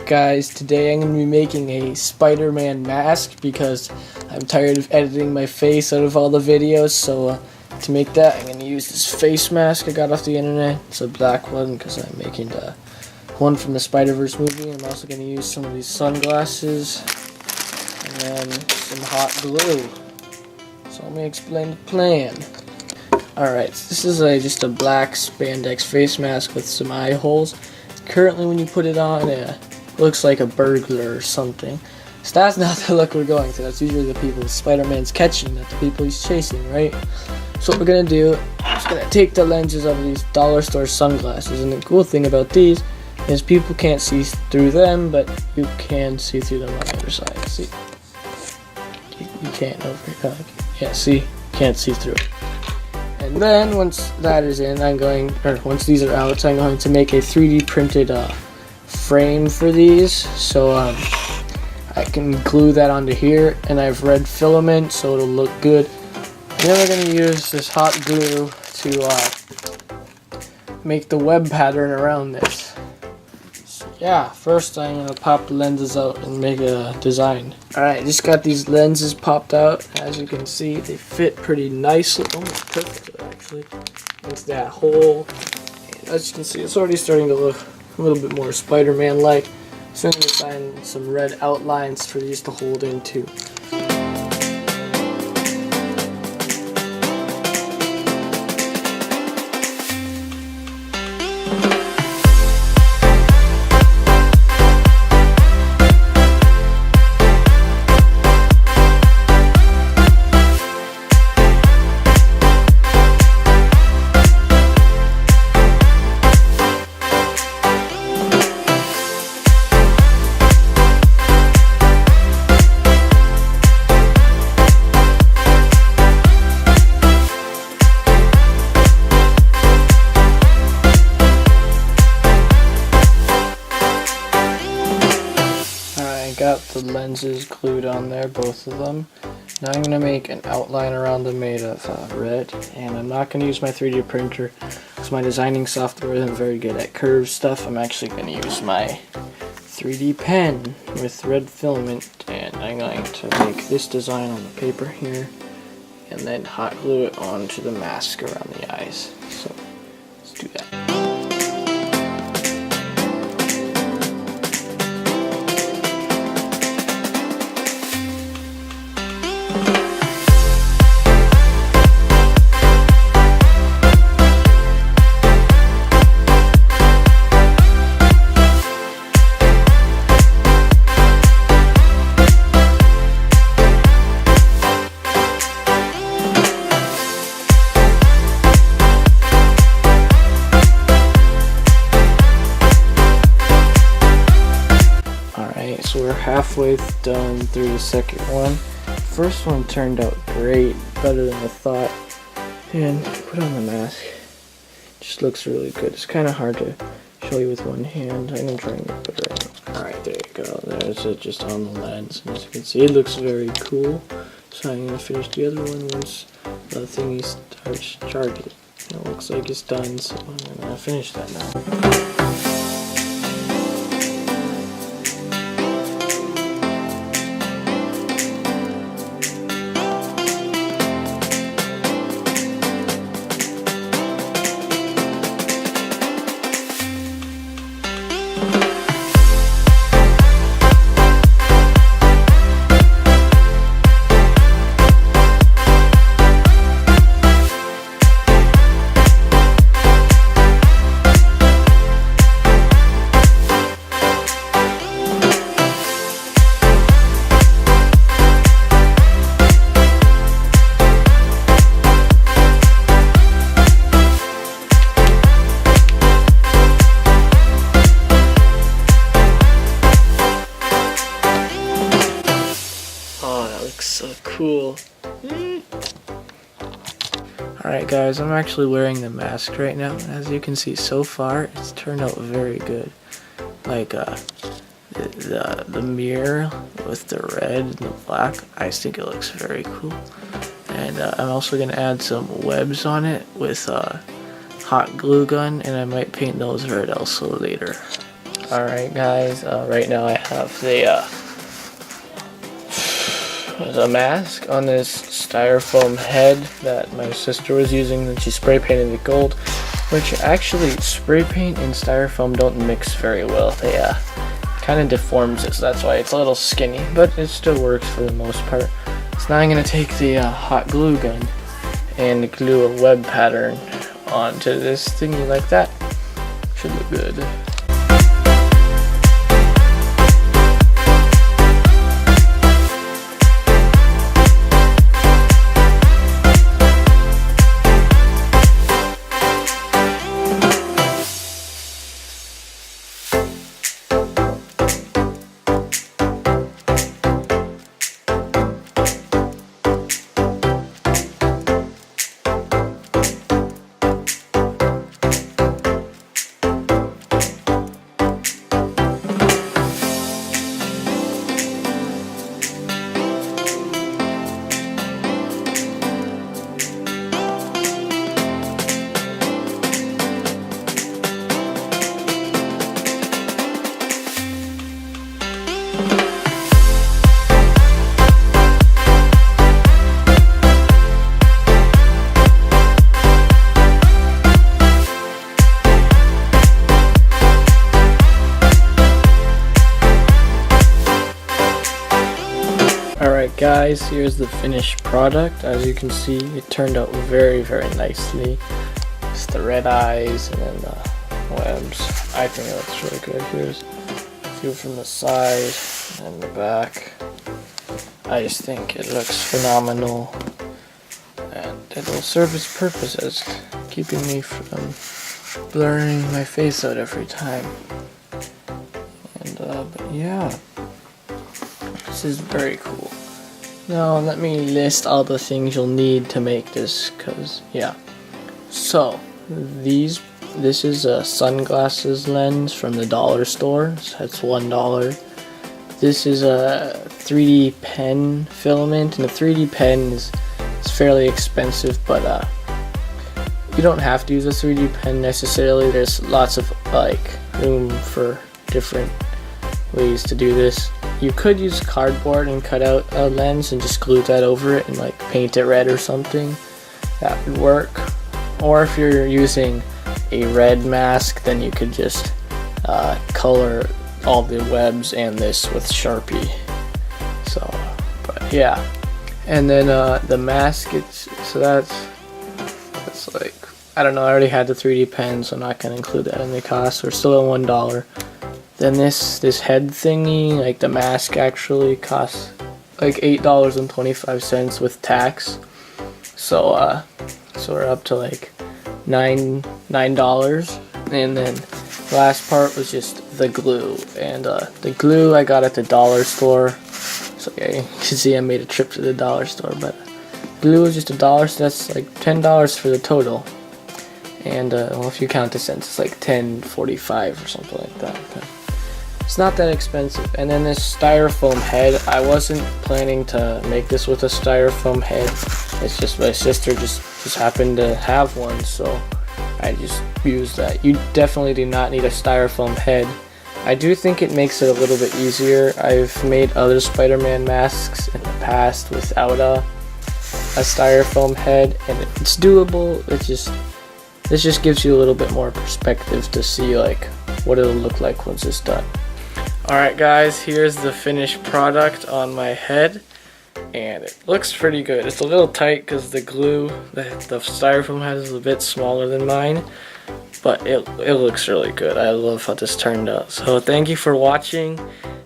up, guys? Today I'm going to be making a Spider-Man mask because I'm tired of editing my face out of all the videos. So to make that, I'm going to use this face mask I got off the internet. It's a black one because I'm making the one from the Spider-Verse movie. I'm also going to use some of these sunglasses and then some hot glue. So let me explain the plan. Alright, so this is just a black spandex face mask with some eye holes. Currently when you put it on, it looks like a burglar or something. So that's not the look we're going to. That's usually the people Spider-Man's catching, not the people he's chasing, right? So what we're going to do is going to take the lenses out of these dollar store sunglasses. And the cool thing about these is people can't see through them, but you can see through them on the other side. See? You can't see? Can't see through it. And then once that is in, once these are out, I'm going to make a 3D printed frame for these. So I can glue that onto here, and I have red filament, so it'll look good. And then we're going to use this hot glue to make the web pattern around this. So yeah, first I'm going to pop the lenses out and make a design. Alright, just got these lenses popped out. As you can see, they fit pretty nicely, almost perfectly actually, into that hole. And as you can see, it's already starting to look a little bit more Spider-Man-like. So I'm going to design some red outlines for these to hold into. Got the lenses glued on there, both of them. Now I'm going to make an outline around them made of red, and I'm not going to use my 3D printer because my designing software isn't very good at curved stuff. I'm actually going to use my 3D pen with red filament, and I'm going to make this design on the paper here and then hot glue it onto the mask around the eyes. So let's do that. So we're halfway done through the second one. First one turned out great, better than I thought. And put on the mask. Just looks really good. It's kind of hard to show you with one hand. I'm gonna try and get better. Alright, there you go. There's it just on the lens. And as you can see, it looks very cool. So I'm gonna finish the other one once the thingy starts charging. It looks like it's done, so I'm gonna finish that now. So cool. Alright guys, I'm actually wearing the mask right now, and as you can see so far, it's turned out very good. Like the mirror with the red and the black, I think it looks very cool. And I'm also going to add some webs on it with hot glue gun, and I might paint those red also later. Alright guys, right now I have the mask on this styrofoam head that my sister was using, and she spray painted it gold, which actually spray paint and styrofoam don't mix very well. They kind of deforms it, so that's why it's a little skinny, but it still works for the most part. So now I'm going to take the hot glue gun and glue a web pattern onto this thingy like that. Should look good. Alright guys, here's the finished product. As you can see, it turned out very nicely. It's the red eyes and then the webs. I think it looks really good. Here's a few from the side and the back. I just think it looks phenomenal, and it'll serve its purpose as keeping me from blurring my face out every time. And but yeah, this is very cool. Now let me list all the things you'll need to make this, cause yeah. So this is a sunglasses lens from the dollar store. So that's $1. This is a 3D pen filament, and the 3D pen is fairly expensive, but you don't have to use a 3D pen necessarily. There's lots of room for different ways to do this. You could use cardboard and cut out a lens and just glue that over it and paint it red or something. That would work. Or if you're using a red mask, then you could just color all the webs and this with Sharpie. So, but yeah. And then the mask, that's I don't know, I already had the 3D pen, so I'm not gonna include that in the cost. We're still at $1. Then this head thingy, the mask actually costs $8.25 with tax. So we're up to $9. And then the last part was just the glue. And the glue I got at the dollar store. So yeah, you can see I made a trip to the dollar store, but glue is just $1, so that's $10 for the total. And well, if you count the cents, it's $10.45 or something like that. But it's not that expensive. And then this styrofoam head, I wasn't planning to make this with a styrofoam head. It's just my sister just happened to have one, so I just used that. You definitely do not need a styrofoam head. I do think it makes it a little bit easier. I've made other Spider-Man masks in the past without a styrofoam head, and it's doable. This just gives you a little bit more perspective to see what it'll look like once it's done. Alright guys, here's the finished product on my head, and it looks pretty good. It's a little tight because the glue, the styrofoam head is a bit smaller than mine, but it looks really good. I love how this turned out. So thank you for watching,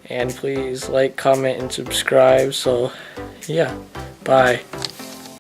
and please like, comment, and subscribe. So yeah, bye.